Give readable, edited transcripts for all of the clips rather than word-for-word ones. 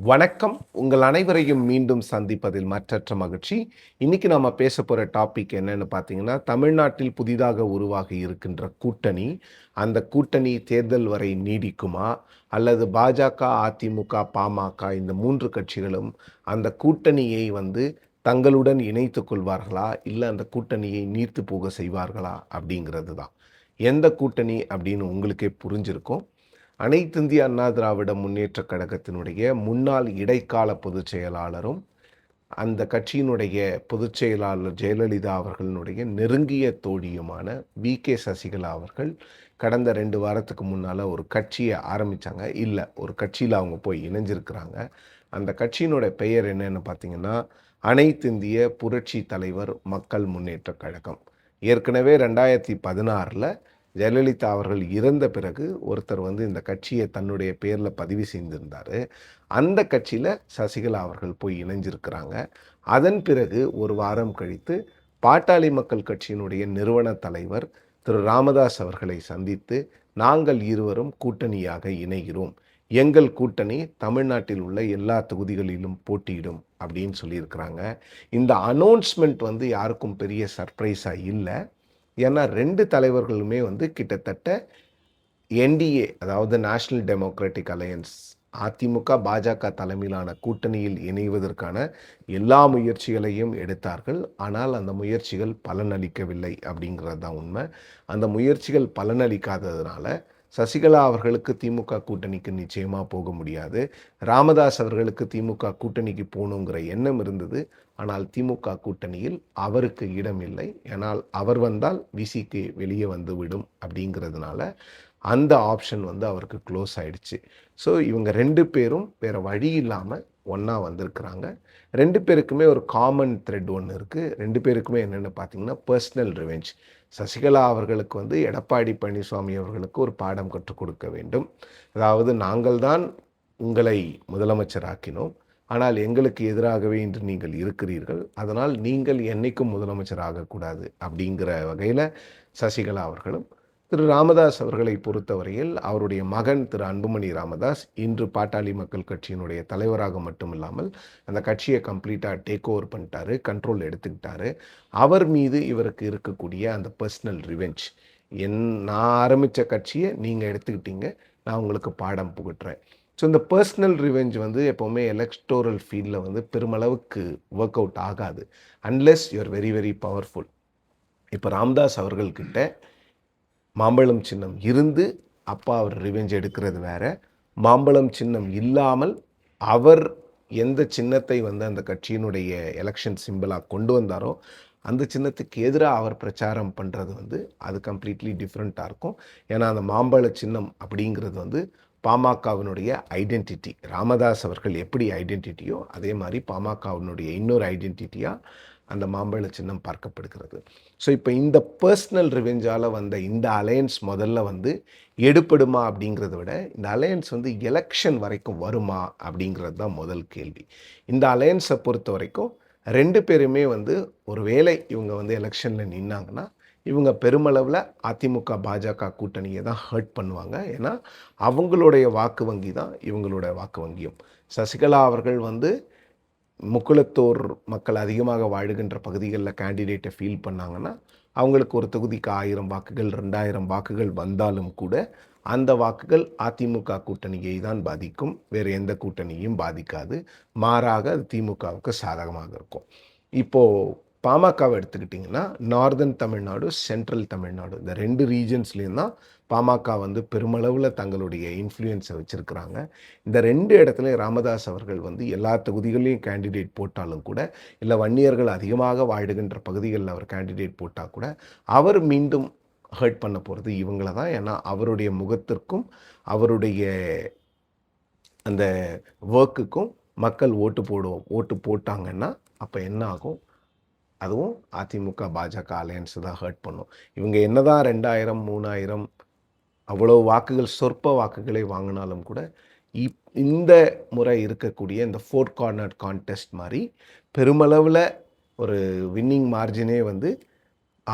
வணக்கம். உங்கள் அனைவரையும் மீண்டும் சந்திப்பதில் மற்றற்ற மகிழ்ச்சி. இன்னைக்கு நாம பேசப் போற டாபிக் என்னன்னு பார்த்தீங்கன்னா, தமிழ்நாட்டில் புதிதாக உருவாகி இருக்கின்ற கூட்டணி. அந்த கூட்டணி தேர்தல் வரை நீடிக்குமா? அல்லது பாஜக, அதிமுக, பாமக இந்த 3 கட்சிகளும் அந்த கூட்டணியை தங்களுடன் இணைத்துக் கொள்வார்களா? இல்ல அந்த கூட்டணியை நீர்த்துப் போக செய்வார்களா? அப்படிங்கிறது தான். எந்த கூட்டணி அப்படின்னு உங்களுக்கே புரிஞ்சிருக்கும். அனைத்திந்திய அண்ணா திராவிட முன்னேற்றக் கழகத்தினுடைய முன்னாள் இடைக்கால பொதுச் செயலாளரும், அந்த கட்சியினுடைய பொதுச் செயலாளர் ஜெயலலிதா அவர்களுடைய நெருங்கிய தோழியுமான வி.கே. சசிகலா அவர்கள் கடந்த 2 வாரத்துக்கு முன்னால ஒரு கட்சிய ஆரம்பிச்சாங்க. ஒரு கட்சியில அவங்க போய் இணைஞ்சிருக்கிறாங்க. அந்த கட்சியினுடைய பெயர் என்னன்னு பார்த்தீங்கன்னா, அனைத்திந்திய புரட்சி தலைவர் மக்கள் முன்னேற்றக் கழகம். ஏற்கனவே 2016ல ஜெயலலிதா அவர்கள் இறந்த பிறகு ஒருத்தர் இந்த கட்சியை தன்னுடைய பேர்ல பதிவு செய்திருந்தாரு. அந்த கட்சியில சசிகலா அவர்கள் போய் இணைஞ்சிருக்கிறாங்க. அதன் பிறகு ஒரு வாரம் கழித்து பாட்டாளி மக்கள் கட்சியினுடைய நிறுவன தலைவர் திரு ராமதாஸ் அவர்களை சந்தித்து, நாங்கள் இருவரும் கூட்டணியாக இணைகிறோம். எங்கள் கூட்டணி தமிழ்நாட்டில் உள்ள எல்லா தொகுதிகளிலும் போட்டியிடும் அப்படின்னு சொல்லியிருக்கிறாங்க. இந்த அனௌன்ஸ்மெண்ட் யாருக்கும் பெரிய சர்ப்ரைஸா இல்ல. ஏன்னா 2 தலைவர்களுமே கிட்டத்தட்ட என்டிஏ, அதாவது நேஷனல் டெமோக்ராட்டிக் அலையன்ஸ், அதிமுக, பாஜக தலைமையிலான கூட்டணியில் இணைவதற்கான எல்லா முயற்சிகளையும் எடுத்தார்கள். ஆனால் அந்த முயற்சிகள் பலனளிக்கவில்லை அப்படிங்கிறது தான் உண்மை. அந்த முயற்சிகள் பலனளிக்காததுனால சசிகலா அவர்களுக்கு திமுக கூட்டணிக்கு நிச்சயமா போக முடியாது. ராமதாஸ் அவர்களுக்கு திமுக கூட்டணிக்கு போகணுங்கிற எண்ணம் இருந்தது. ஆனால் திமுக கூட்டணியில் அவருக்கு இடம் இல்லை. ஏனால் அவர் வந்தால் விசிக்கு வெளியே வந்துவிடும் அப்படிங்கிறதுனால அந்த ஆப்ஷன் அவருக்கு க்ளோஸ் ஆயிடுச்சு. ஸோ இவங்க 2 பேரும் வேற வழி இல்லாம ஒண்ணா வந்திருக்கிறாங்க. 2 பேருக்குமே ஒரு காமன் த்ரெட் ஒண்ணு இருக்கு. 2 பேருக்குமே என்னன்னு பார்த்தீங்கன்னா, பெர்சனல் ரிவெஞ்ச். சசிகலா அவர்களுக்கு எடப்பாடி பழனிசாமி அவர்களுக்கு ஒரு பாடம் கற்றுக் கொடுக்க வேண்டும். அதாவது நாங்கள் தான் உங்களை முதலமைச்சராக்கினோம். ஆனால் எங்களுக்கு எதிராகவே இன்று நீங்கள் இருக்கிறீர்கள். அதனால் நீங்கள் என்னைக்கும் முதலமைச்சர் ஆகக்கூடாது அப்படிங்கிற வகையில சசிகலா அவர்களும், திரு ராமதாஸ் அவர்களை பொறுத்தவரையில் அவருடைய மகன் திரு அன்புமணி ராமதாஸ் இன்று பாட்டாளி மக்கள் கட்சியினுடைய தலைவராக மட்டுமில்லாமல் அந்த கட்சியை கம்ப்ளீட்டாக டேக் ஓவர் பண்ணிட்டாரு, கண்ட்ரோல் எடுத்துக்கிட்டாரு. அவர் மீது இவருக்கு இருக்கக்கூடிய அந்த பர்சனல் ரிவெஞ்ச், நான் ஆரம்பித்த கட்சியை நீங்கள் எடுத்துக்கிட்டீங்க, நான் உங்களுக்கு பாடம் புகட்டுறேன். ஸோ இந்த பர்சனல் ரிவெஞ்ச் எப்போவுமே எலக்டோரல் ஃபீல்டில் பெருமளவுக்கு ஒர்க் அவுட் ஆகாது, unless you are very very powerful. இப்போ ராமதாஸ் அவர்கள்கிட்ட மாம்பழம் சின்னம் இருந்து அப்பா அவர் ரிவெஞ்ச் எடுக்கிறது வேற. மாம்பழம் சின்னம் இல்லாமல் அவர் எந்த சின்னத்தை அந்த கட்சியினுடைய எலெக்ஷன் சிம்பிளாக கொண்டு வந்தாரோ அந்த சின்னத்துக்கு எதிராக அவர் பிரச்சாரம் பண்ணுறது அது கம்ப்ளீட்லி டிஃப்ரெண்ட்டாக இருக்கும். ஏன்னா அந்த மாம்பழ சின்னம் அப்படிங்கிறது பாமகவினுடைய ஐடென்டிட்டி. ராமதாஸ் அவர்கள் எப்படி ஐடென்டிட்டியோ அதே மாதிரி பாமகவினுடைய இன்னொரு ஐடென்டிட்டியாக அந்த மாம்பழ சின்னம் பார்க்கப்படுகிறது. ஸோ இப்போ இந்த பர்சனல் ரிவெஞ்சால் வந்த இந்த அலையன்ஸ் முதல்ல எடுப்படுமா அப்படிங்கிறத விட, இந்த அலையன்ஸ் எலெக்ஷன் வரைக்கும் வருமா அப்படிங்கிறது தான் முதல் கேள்வி. இந்த அலையன்ஸை பொறுத்த வரைக்கும் 2 பேருமே ஒருவேளை இவங்க எலெக்ஷனில் நின்னாங்கன்னா, இவங்க பெருமளவில் அதிமுக, பாஜக கூட்டணியை தான் ஹர்ட் பண்ணுவாங்க. ஏன்னா அவங்களுடைய வாக்கு வங்கி தான் இவங்களோட வாக்கு வங்கியும். சசிகலா அவர்கள் முக்குளத்தோர் மக்கள் அதிகமாக வாழுகின்ற பகுதிகளில் கேண்டிடேட்டை ஃபீல் பண்ணாங்கன்னா, அவங்களுக்கு ஒரு தொகுதிக்கு 1000 வாக்குகள், 2000 வாக்குகள் வந்தாலும் கூட அந்த வாக்குகள் அதிமுக கூட்டணியை தான் பாதிக்கும். வேறு எந்த கூட்டணியும் பாதிக்காது. மாறாக அது திமுகவுக்கு சாதகமாக இருக்கும். இப்போது பாமகவை எடுத்துக்கிட்டிங்கன்னா, நார்தன் தமிழ்நாடு, சென்ட்ரல் தமிழ்நாடு இந்த 2 ரீஜன்ஸ்லேயும் தான் பாமக பெருமளவில் தங்களுடைய இன்ஃப்ளூயன்ஸை வச்சுருக்கிறாங்க. இந்த 2 இடத்துலையும் ராமதாஸ் அவர்கள் எல்லா தொகுதிகளையும் கேண்டிடேட் போட்டாலும் கூட, இல்லை வன்னியர்கள் அதிகமாக வாழுகின்ற பகுதிகளில் அவர் கேண்டிடேட் போட்டால் கூட, அவர் மீண்டும் ஹர்ட் பண்ண போகிறது இவங்கள தான். ஏன்னா அவருடைய முகத்திற்கும் அவருடைய அந்த ஒர்க்குக்கும் மக்கள் ஓட்டு போட்டாங்கன்னா அப்போ என்ன ஆகும்? அதுவும் அதிமுக, பாஜக அலையன்ஸ் தான் ஹர்ட் பண்ணும். இவங்க என்னதான் 2000, 3000 அவ்வளோ வாக்குகள், சொற்ப வாக்குகளை வாங்கினாலும் கூட இந்த முறை இருக்கக்கூடிய இந்த 4 கார்னர் கான்டெஸ்ட் மாதிரி பெருமளவில் ஒரு வின்னிங் மார்ஜினே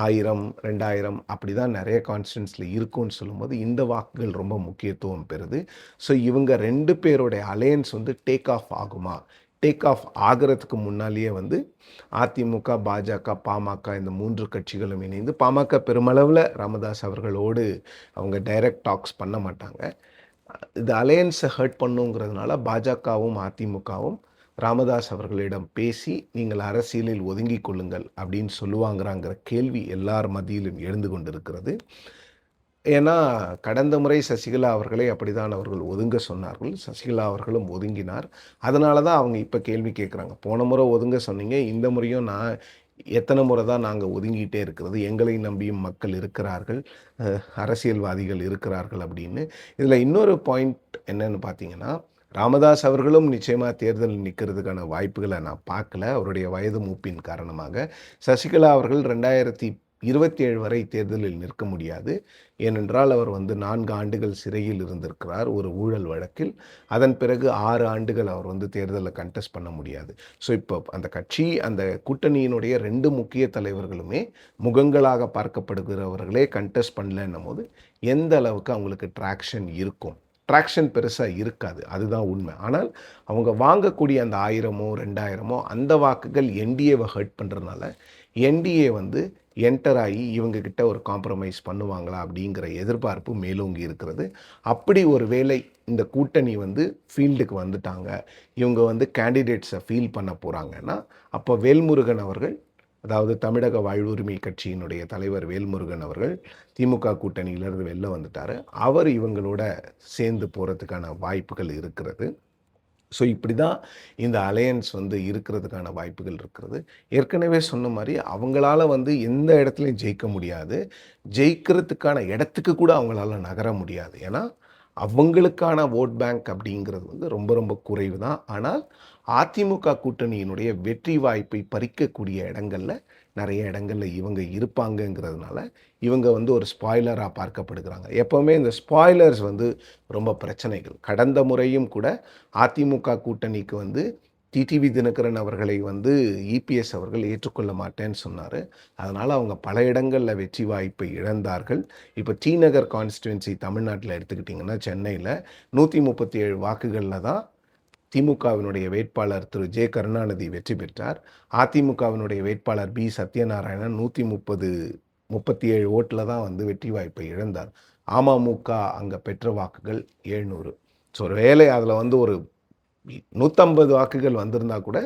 1000, 2000 அப்படி தான் நெறைய கான்ஸ்டிட்யூன்ஸில இருக்கும்னு சொல்லும்போது, இந்த வாக்குகள் ரொம்ப முக்கியத்துவம் பெறுது. ஸோ இவங்க 2 பேருடைய அலையன்ஸ் வந்து டேக் ஆஃப் ஆகுமா? டேக் ஆஃப் ஆகுறதுக்கு முன்னாலேயே வந்து அதிமுக, பாஜக, பாமக இந்த 3 கட்சிகளும் இணைந்து பாமக பெருமளவுல ராமதாஸ் அவர்களோடு அவங்க டைரக்ட் டாக்ஸ் பண்ண மாட்டாங்க. இது அலையன்ஸை ஹர்ட் பண்ணுங்கிறதுனால பாஜகவும் அதிமுகவும் ராமதாஸ் அவர்களிடம் பேசி நீங்கள் அரசியலில் ஒதுங்கிக் கொள்ளுங்கள் அப்படின்னு சொல்லுவாங்கிறாங்கிற கேள்வி எல்லார் மத்தியிலும் எழுந்து கொண்டிருக்கிறது. ஏன்னா கடந்த முறை சசிகலா அவர்களை அப்படிதான் அவர்கள் ஒதுங்க சொன்னார்கள். சசிகலா அவர்களும் ஒதுங்கினார். அதனால தான் அவங்க இப்போ கேள்வி கேட்குறாங்க. போன முறை ஒதுங்க சொன்னீங்க, இந்த முறையும் நான் எத்தனை முறை தான் நாங்கள் ஒதுங்கிட்டே இருக்கிறது, எங்களை நம்பியும் மக்கள் இருக்கிறார்கள், அரசியல்வாதிகள் இருக்கிறார்கள் அப்படின்னு. இதில் இன்னொரு பாயிண்ட் என்னன்னு பார்த்தீங்கன்னா, ராமதாஸ் அவர்களும் நிச்சயமாக தேர்தலில் நிற்கிறதுக்கான வாய்ப்புகளை நான் பார்க்கல, அவருடைய வயது மூப்பின் காரணமாக. சசிகலா அவர்கள் 2027 வரை தேர்தலில் நிற்க முடியாது. ஏனென்றால் அவர் வந்து 4 ஆண்டுகள் சிறையில் இருந்திருக்கிறார் ஒரு ஊழல் வழக்கில். அதன் பிறகு 6 ஆண்டுகள் அவர் வந்து தேர்தலில் கண்டெஸ்ட் பண்ண முடியாது. ஸோ இப்போ அந்த கட்சி, அந்த கூட்டணியினுடைய 2 முக்கிய தலைவர்களுமே முகங்களாக பார்க்கப்படுகிறவர்களே கண்டெஸ்ட் பண்ணலன்னும் போது எந்த அளவுக்கு அவங்களுக்கு ட்ராக்ஷன் இருக்கும்? ட்ராக்ஷன் பெருசாக இருக்காது, அதுதான் உண்மை. ஆனால் அவங்க வாங்கக்கூடிய அந்த 1000மோ 2000மோ அந்த வாக்குகள் என்டிஏவை ஹர்ட் பண்ணுறதுனால என்டிஏ வந்து என்டர் ஆகி இவங்கக்கிட்ட ஒரு காம்ப்ரமைஸ் பண்ணுவாங்களா அப்படிங்கிற எதிர்பார்ப்பு மேலோங்கி இருக்கிறது. அப்படி ஒரு வேளை இந்த கூட்டணி வந்து ஃபீல்டுக்கு வந்துட்டாங்க, இவங்க வந்து கேண்டிடேட்ஸை ஃபீல் பண்ண போகிறாங்கன்னா, அப்போ வேல்முருகன் அவர்கள், அதாவது தமிழக வாழ்வுரிமை கட்சியினுடைய தலைவர் வேல்முருகன் அவர்கள் திமுக கூட்டணியிலிருந்து வெளில வந்துட்டார். அவர் இவங்களோட சேர்ந்து போகிறதுக்கான வாய்ப்புகள் இருக்கிறது. ஸோ இப்படி தான் இந்த அலையன்ஸ் வந்து இருக்கிறதுக்கான வாய்ப்புகள் இருக்கிறது. ஏற்கனவே சொன்ன மாதிரி அவங்களால வந்து எந்த இடத்துலையும் ஜெயிக்க முடியாது. ஜெயிக்கிறதுக்கான இடத்துக்கு கூட அவங்களால நகர முடியாது. ஏன்னா அவங்களுக்கான ஓட் பேங்க் அப்படிங்கிறது வந்து ரொம்ப ரொம்ப குறைவு தான். ஆனால் அதிமுக கூட்டணியினுடைய வெற்றி வாய்ப்பை பறிக்கக்கூடிய இடங்களில் நிறைய இடங்களில் இவங்க இருப்பாங்கங்கிறதுனால இவங்க வந்து ஒரு ஸ்பாய்லராக பார்க்கப்படுகிறாங்க. எப்போவுமே இந்த ஸ்பாய்லர்ஸ் வந்து ரொம்ப பிரச்சனைகள். கடந்த முறையும் கூட அதிமுக கூட்டணிக்கு வந்து டிடிவி தினகரன் அவர்களை வந்து இபிஎஸ் அவர்கள் ஏற்றுக்கொள்ள மாட்டேன்னு சொன்னார். அதனால் அவங்க பல இடங்களில் வெற்றி வாய்ப்பை இழந்தார்கள். இப்போ டி நகர் கான்ஸ்டிடுவன்சி தமிழ்நாட்டில் எடுத்துக்கிட்டிங்கன்னா சென்னையில் 137 வாக்குகளில் தான் திமுகவினுடைய வேட்பாளர் திரு ஜே கருணாநிதி வெற்றி பெற்றார். அதிமுகவினுடைய வேட்பாளர் பி சத்யநாராயணன் 137 ஓட்டில் தான் வந்து வெற்றி வாய்ப்பை இழந்தார். அமமுக அங்கே பெற்ற வாக்குகள் 700. ஸோ ஒரு வேளை அதில் வந்து ஒரு 150 வாக்குகள் வந்திருந்தா கூட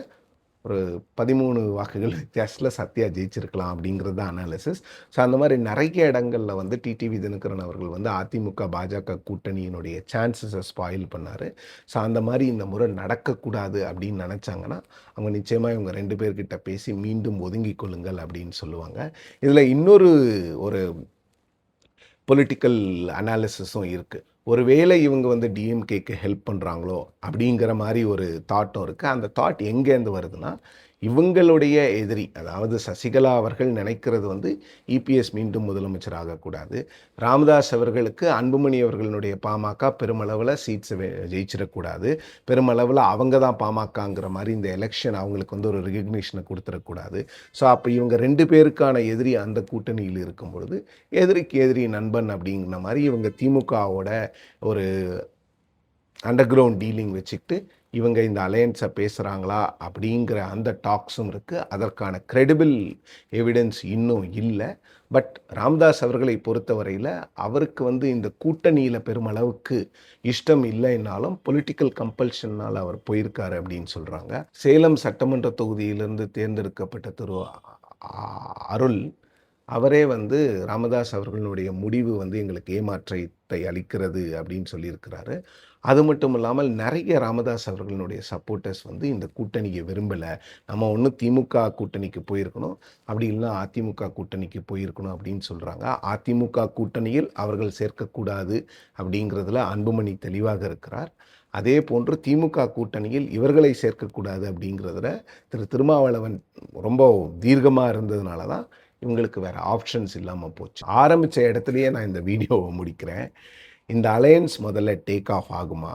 ஒரு 13 வாக்குகள் வித்தியாசத்தில் சத்யா ஜெயிச்சிருக்கலாம் அப்படிங்கிறது தான் அனாலிசிஸ். ஸோ அந்த மாதிரி நிறைய இடங்களில் வந்து டிடிவி தினகரன் அவர்கள் வந்து அதிமுக பாஜக கூட்டணியினுடைய சான்சஸை ஸ்பாயில் பண்ணார். ஸோ அந்த மாதிரி இந்த முறை நடக்கக்கூடாது அப்படின்னு நினச்சாங்கன்னா அவங்க நிச்சயமாக இவங்க 2 பேர்கிட்ட பேசி மீண்டும் ஒதுங்கிக் கொள்ளுங்கள் அப்படின்னு சொல்லுவாங்க. இதில் இன்னொரு ஒரு பொலிட்டிக்கல் அனாலிசிஸும் இருக்குது. ஒருவேளை இவங்க வந்து டிஎம்கேக்கு ஹெல்ப் பண்ணுறாங்களோ அப்படிங்கிற மாதிரி ஒரு தாட்டும் இருக்குது. அந்த தாட் எங்கேருந்து வருதுன்னா, இவங்களுடைய எதிரி, அதாவது சசிகலா அவர்கள் நினைக்கிறது வந்து இபிஎஸ் மீண்டும் முதலமைச்சர் ஆகக்கூடாது. ராமதாஸ் அவர்களுக்கு அன்புமணி அவர்களுடைய பாமக பெருமளவில் சீட்ஸை ஜெயிச்சிடக்கூடாது. பெருமளவில் அவங்க தான் பாமகங்கிற மாதிரி இந்த எலெக்ஷன் அவங்களுக்கு வந்து ஒரு ரெகக்னிஷனை கொடுத்துடக்கூடாது. ஸோ அப்போ இவங்க 2 பேருக்கான எதிரி அந்த கூட்டணியில் இருக்கும் பொழுது எதிரிக்கு எதிரி நண்பன் அப்படிங்கிற மாதிரி இவங்க திமுகவோட ஒரு அண்டர் கிரவுண்ட் டீலிங் வச்சுக்கிட்டு இவங்க இந்த அலையன்ஸை பேசுகிறாங்களா அப்படிங்கிற அந்த டாக்ஸும் இருக்குது. அதற்கான கிரெடிபிள் எவிடன்ஸ் இன்னும் இல்லை. பட் ராமதாஸ் அவர்களை பொறுத்தவரையில் அவருக்கு வந்து இந்த கூட்டணியில் பெருமளவுக்கு இஷ்டம் இல்லைன்னாலும் பொலிட்டிக்கல் கம்பல்ஷன்னால் அவர் போயிருக்காரு அப்படின்னு சொல்கிறாங்க. சேலம் சட்டமன்ற தொகுதியிலிருந்து தேர்ந்தெடுக்கப்பட்ட திரு அருள் அவரே வந்து ராமதாஸ் அவர்களுடைய முடிவு வந்து எங்களுக்கு ஏமாற்றத்தை அளிக்கிறது அப்படின்னு சொல்லியிருக்கிறாரு. அது மட்டும் இல்லாமல் நிறைய ராமதாஸ் அவர்களுடைய சப்போர்ட்டர்ஸ் வந்து இந்த கூட்டணியை விரும்பலை, நம்ம ஒன்று திமுக கூட்டணிக்கு போயிருக்கணும், அப்படி இல்லைனா அதிமுக கூட்டணிக்கு போயிருக்கணும் அப்படின்னு சொல்கிறாங்க. அதிமுக கூட்டணியில் அவர்கள் சேர்க்கக்கூடாது அப்படிங்கிறதுல அன்புமணி தெளிவாக இருக்கிறார். அதே போன்று திமுக கூட்டணியில் இவர்களை சேர்க்கக்கூடாது அப்படிங்கிறதுல திருமாவளவன் ரொம்ப தீர்க்கமாக இருந்ததுனால தான் இவங்களுக்கு வேறு ஆப்ஷன்ஸ் இல்லாமல் போச்சு. ஆரம்பித்த இடத்துலையே நான் இந்த வீடியோவை முடிக்கிறேன். இந்த அலையன்ஸ் முதல்ல டேக் ஆஃப் ஆகுமா?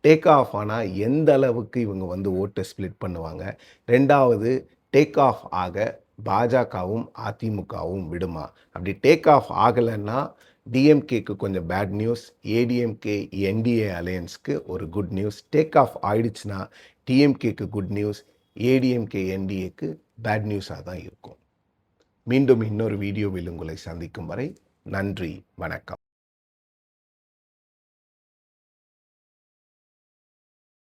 டேக் ஆஃப் ஆனால் எந்த அளவுக்கு இவங்க வந்து ஓட்டை ஸ்ப்ளிட் பண்ணுவாங்க? 2வது, டேக் ஆஃப் ஆக பாஜகவும் அதிமுகவும் விடுமா? அப்படி டேக் ஆஃப் ஆகலைன்னா டிஎம்கேக்கு கொஞ்சம் பேட் நியூஸ், ஏடிஎம்கே என்டிஏ அலையன்ஸ்க்கு ஒரு குட் நியூஸ். டேக் ஆஃப் ஆயிடுச்சுன்னா டிஎம்கேக்கு குட் நியூஸ், ஏடிஎம்கே என்டிஏக்கு பேட் நியூஸாக தான் இருக்கும். மீண்டும் இன்னொரு வீடியோவில் உங்களை சந்திக்கும் வரை நன்றி, வணக்கம்.